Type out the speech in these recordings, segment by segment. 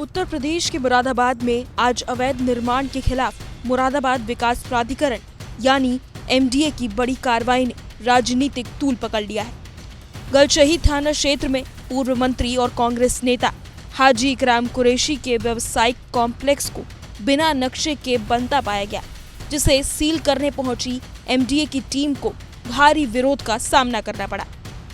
उत्तर प्रदेश के मुरादाबाद में आज अवैध निर्माण के खिलाफ मुरादाबाद विकास प्राधिकरण यानी एमडीए की बड़ी कार्रवाई ने राजनीतिक तूल पकड़ लिया है। गलशहीद थाना क्षेत्र में पूर्व मंत्री और कांग्रेस नेता हाजी इकराम कुरैशी के व्यवसायिक कॉम्प्लेक्स को बिना नक्शे के बनता पाया गया, जिसे सील करने पहुंची एमडीए की टीम को भारी विरोध का सामना करना पड़ा।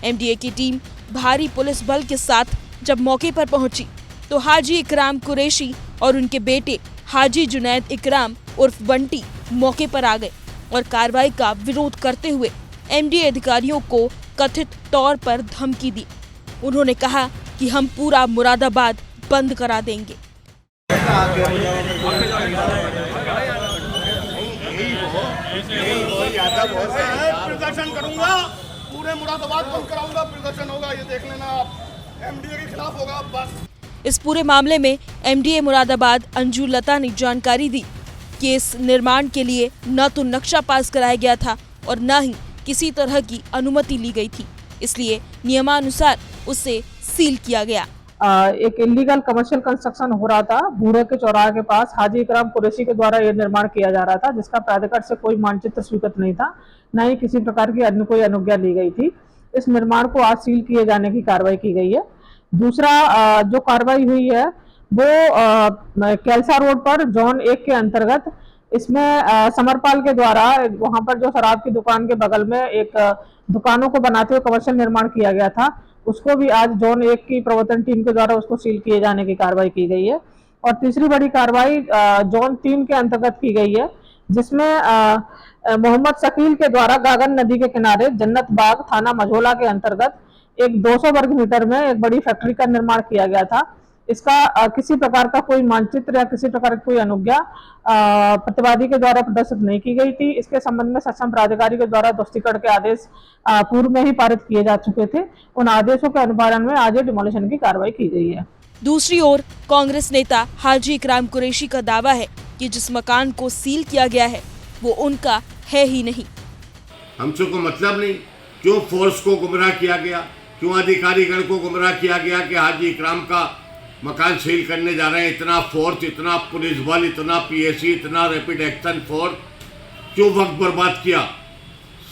एमडीए की टीम भारी पुलिस बल के साथ जब मौके पर पहुंची तो हाजी इकराम कुरैशी और उनके बेटे हाजी जुनैद इकराम उर्फ बंटी मौके पर आ गए और कार्रवाई का विरोध करते हुए एमडीए अधिकारियों को कथित तौर पर धमकी दी। उन्होंने कहा कि हम पूरा मुरादाबाद बंद करा देंगे। प्रदर्शन करूंगा, पूरे मुरादाबाद बंद कराऊंगा, प्रदर्शन होगा, ये देख लेना आप, एमडीए के खिलाफ होगा बस। इस पूरे मामले में एमडीए मुरादाबाद अंजू लता ने जानकारी दी कि इस निर्माण के लिए न तो नक्शा पास कराया गया था और न ही किसी तरह की अनुमति ली गई थी, इसलिए नियमानुसार उसे सील किया गया। एक इलीगल कमर्शियल कंस्ट्रक्शन हो रहा था बूढ़े के चौराहे के पास। हाजी इकराम कुरैशी के द्वारा यह निर्माण किया जा रहा था, जिसका प्राधिकरण से कोई मानचित्र स्वीकृत नहीं था, न ही किसी प्रकार की अन्य कोई अनुज्ञा ली गई थी। इस निर्माण को आज सील किए जाने की कार्रवाई की गई है। दूसरा जो कार्रवाई हुई है वो कैलसा रोड पर जोन 1 के अंतर्गत, इसमें समरपाल के द्वारा वहां पर जो शराब की दुकान के बगल में एक दुकानों को बनाते हुए कमर्शियल निर्माण किया गया था, उसको भी आज जोन 1 की प्रवर्तन टीम के द्वारा उसको सील किए जाने की कार्रवाई की गई है। और तीसरी बड़ी कार्रवाई जोन 3 के अंतर्गत की गई है, जिसमें मोहम्मद शकील के द्वारा गागन नदी के किनारे जन्नत बाग थाना मझोला के अंतर्गत एक 200 वर्ग मीटर में एक बड़ी फैक्ट्री का निर्माण किया गया था। इसका किसी प्रकार का कोई मानचित्र या किसी प्रकार की कोई अनुज्ञा प्रतिवादी के द्वारा प्रदर्शित नहीं की गई थी। इसके संबंध में सक्षम प्राधिकारी के द्वारा ध्वस्तीकरण के आदेश पूर्व में ही पारित किए जा चुके थे। उन आदेशों के अनुपालन में आज डिमोलिशन की कार्रवाई की गई है। दूसरी ओर कांग्रेस नेता हाजी इकराम कुरैशी का दावा है कि जिस मकान को सील किया गया है वो उनका है ही नहीं। हमसे को मतलब नहीं, क्यों फोर्स को गुमराह किया गया, क्यों अधिकारीगण को गुमराह किया गया कि हाजी इकराम का मकान सील करने जा रहे हैं। इतना फोर्स, इतना पुलिस बल, इतना पीएसी, इतना रैपिड एक्शन फोर्स, क्यों वक्त बर्बाद किया,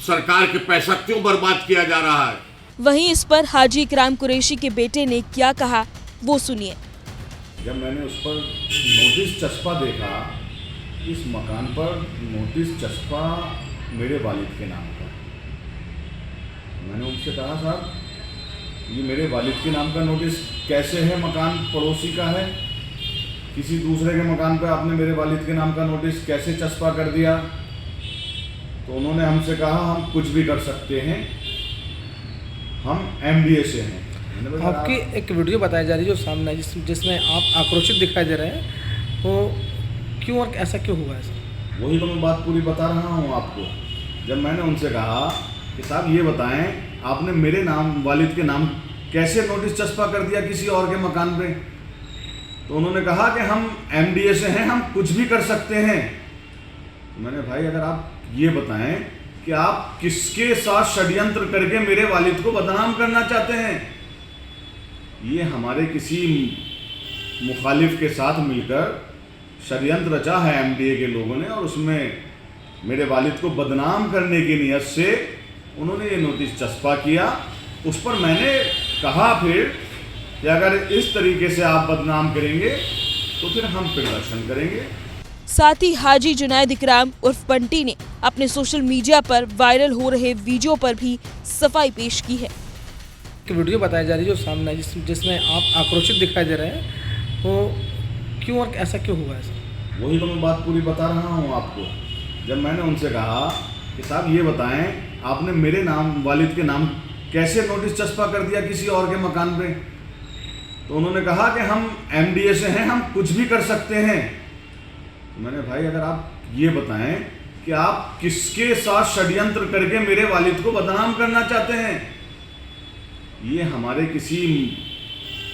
सरकार के पैसा क्यों बर्बाद किया जा रहा है। वहीं इस पर हाजी इकराम कुरैशी के बेटे ने क्या कहा वो सुनिए। जब मैंने उस पर नोटिस चस्पा देखा, इस मकान पर नोटिस चस्पा मेरे वालिद के नाम का, मैंने उनसे कहा साहब ये मेरे वालिद के नाम का नोटिस कैसे है, मकान पड़ोसी का है, किसी दूसरे के मकान पर आपने मेरे वालिद के नाम का नोटिस कैसे चस्पा कर दिया। तो उन्होंने हमसे कहा हम कुछ भी कर सकते हैं, हम एमडीए से हैं। आपकी एक वीडियो बताई जा रही है जो सामने है, जिसमें आप आक्रोशित दिखाई दे रहे हैं, वो क्यों और ऐसा क्यों हुआ है? वही तो मैं बात पूरी बता रहा हूँ आपको। जब मैंने उनसे कहा कि साहब ये बताएं आपने मेरे नाम वालिद के नाम कैसे नोटिस चस्पा कर दिया किसी और के मकान पे, तो उन्होंने कहा कि हम एमडीए से हैं, हम कुछ भी कर सकते हैं। तो मैंने भाई अगर आप ये बताएं कि आप किसके साथ षड्यंत्र करके मेरे वालिद को बदनाम करना चाहते हैं। ये हमारे किसी मुखालिफ के साथ मिलकर षड्यंत्र रचा है एमडीए के लोगों ने, और उसमें मेरे वालिद को बदनाम करने की नियत से उन्होंने ये नोटिस चस्पा किया। उस पर मैंने कहा फिर कि अगर इस तरीके से आप बदनाम करेंगे तो फिर हम प्रदर्शन करेंगे। साथ ही हाजी जुनैद इकराम उर्फ बंटी ने अपने सोशल मीडिया पर वायरल हो रहे वीडियो पर भी सफाई पेश की है। एक वीडियो बताई जा रही है जो सामने है, जिसमें आप आक्रोशित दिखाई दे रहे हैं, वो क्यों और ऐसा क्यों हुआ है? वही तो मैं बात पूरी बता रहा हूँ आपको। जब मैंने उनसे कहा कि साहब ये बताएं आपने मेरे नाम वालिद के नाम कैसे नोटिस चस्पा कर दिया किसी और के मकान पे, तो उन्होंने कहा कि हम एमडीए से हैं, हम कुछ भी कर सकते हैं। तो मैंने भाई अगर आप ये बताएं कि आप किसके साथ षड्यंत्र करके मेरे वालिद को बदनाम करना चाहते हैं। ये हमारे किसी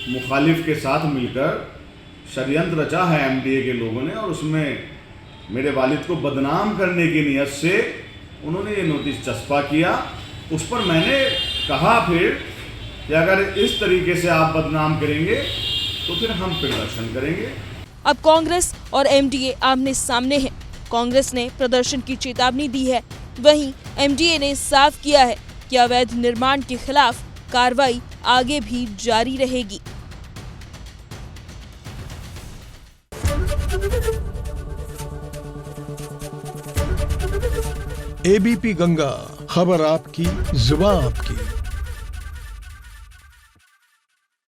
मुखालिफ के साथ मिलकर षड्यंत्र रचा है एमडीए के लोगों ने, और उसमें मेरे वालिद को बदनाम करने की नियत से उन्होंने ये नोटिस चस्पा किया। उस पर मैंने कहा फिर कि अगर इस तरीके से आप बदनाम करेंगे तो फिर हम प्रदर्शन करेंगे। अब कांग्रेस और एमडीए आमने सामने हैं। कांग्रेस ने प्रदर्शन की चेतावनी दी है, वहीं एमडीए ने साफ किया है कि अवैध निर्माण के खिलाफ कार्रवाई आगे भी जारी रहेगी। एबीपी गंगा, खबर आपकी, जुबान आपकी।